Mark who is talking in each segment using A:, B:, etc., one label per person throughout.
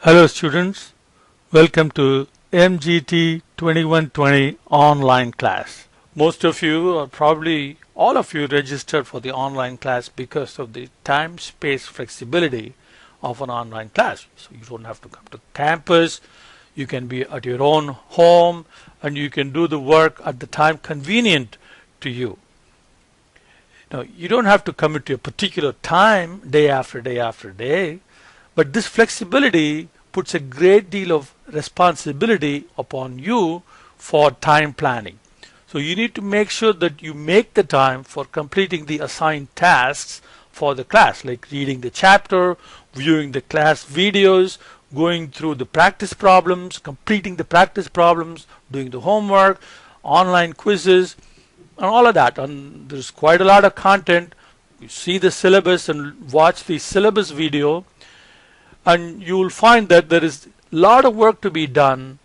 A: Hello students, welcome to MGT 2120 online class. Most of you, or probably all of you, registered for the online class because of the time-space flexibility of an online class. So you don't have to come to campus, you can be at your own home, and you can do the work at the time convenient to you. Now, you don't have to commit to a particular time day after day after day, but this flexibility puts a great deal of responsibility upon you for time planning. So you need to make sure that you make the time for completing the assigned tasks for the class, like reading the chapter, viewing the class videos, going through the practice problems, completing the practice problems, doing the homework, online quizzes, and all of that. And there's quite a lot of content. You see the syllabus and watch the syllabus video, and you will find that there is a lot of work to be done,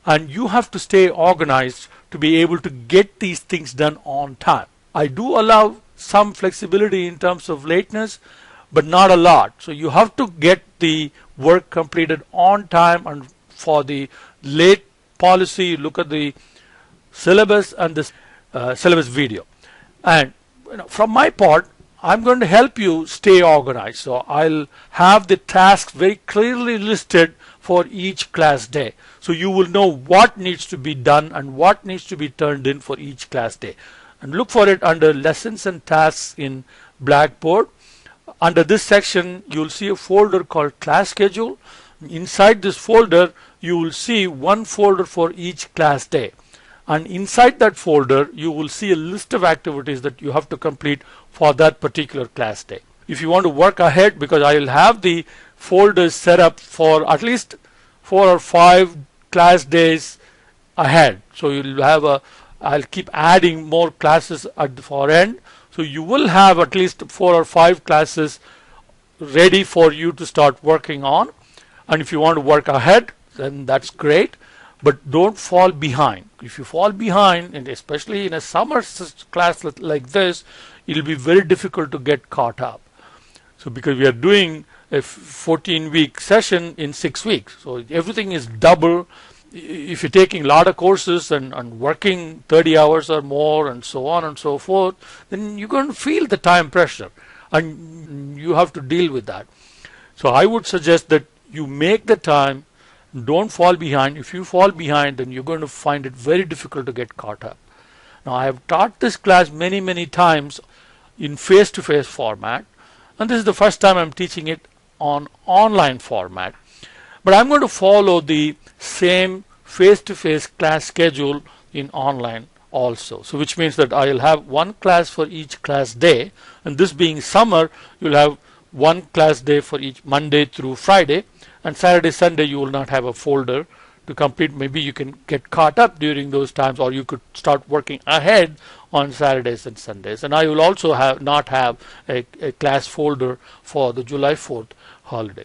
A: and you have to stay organized to be able to get these things done on time. I do allow some flexibility in terms of lateness, but not a lot. So you have to get the work completed on time, and for the late policy, you look at the syllabus and the syllabus video. And from my part, I'm going to help you stay organized. So I'll have the tasks very clearly listed for each class day. So you will know what needs to be done and what needs to be turned in for each class day. And look for it under lessons and tasks in Blackboard. Under this section, you'll see a folder called class schedule. Inside this folder, you will see one folder for each class day. And inside that folder, you will see a list of activities that you have to complete for that particular class day. If you want to work ahead, because I will have the folders set up for at least 4 or 5 class days ahead. So you'll have I'll keep adding more classes at the far end. So you will have at least 4 or 5 classes ready for you to start working on. And if you want to work ahead, then that's great. But don't fall behind. If you fall behind, and especially in a summer class like this, it'll be very difficult to get caught up. So because we are doing a 14-week session in 6 weeks, so everything is double. If you're taking a lot of courses and working 30 hours or more and so on and so forth, then you're going to feel the time pressure, and you have to deal with that. So I would suggest that you make the time. Don't fall behind. If you fall behind, then you're going to find it very difficult to get caught up. Now, I have taught this class many times in face-to-face format, and this is the first time I'm teaching it on online format. But I'm going to follow the same face-to-face class schedule in online also. So which means that I'll have one class for each class day, and this being summer, you'll have one class day for each Monday through Friday. And Saturday, Sunday, you will not have a folder to complete. Maybe you can get caught up during those times, or you could start working ahead on Saturdays and Sundays. And I will also not have a class folder for the July 4th holiday.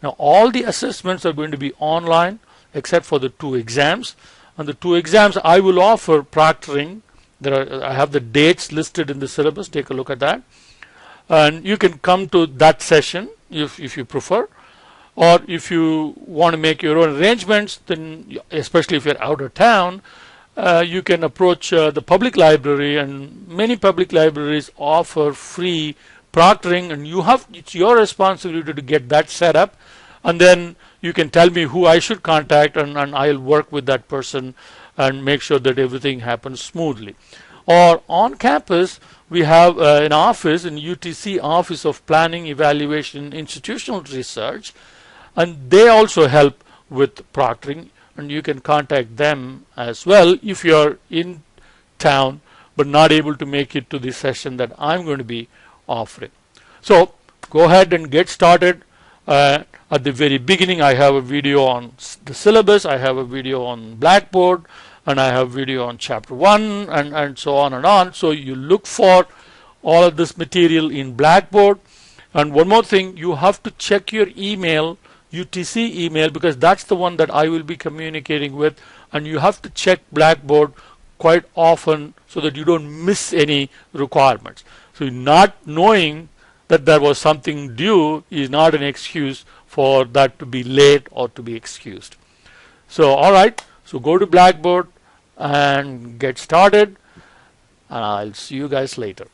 A: Now, all the assessments are going to be online except for the 2 exams. And the 2 exams, I will offer proctoring. I have the dates listed in the syllabus. Take a look at that. And you can come to that session if you prefer. Or if you want to make your own arrangements, then especially if you're out of town, you can approach the public library, and many public libraries offer free proctoring, and it's your responsibility to get that set up, and then you can tell me who I should contact, and I'll work with that person and make sure that everything happens smoothly. Or on campus, we have an office in UTC, Office of Planning, Evaluation, Institutional Research, and they also help with proctoring, and you can contact them as well if you're in town but not able to make it to the session that I'm going to be offering. So go ahead and get started. At the very beginning, I have a video on the syllabus, I have a video on Blackboard, and I have a video on chapter 1, and so on and on. So you look for all of this material in Blackboard. And one more thing, you have to check your email, UTC email, because that's the one that I will be communicating with, and you have to check Blackboard quite often so that you don't miss any requirements. So not knowing that there was something due is not an excuse for that to be late or to be excused. So alright, so go to Blackboard and get started, and I'll see you guys later.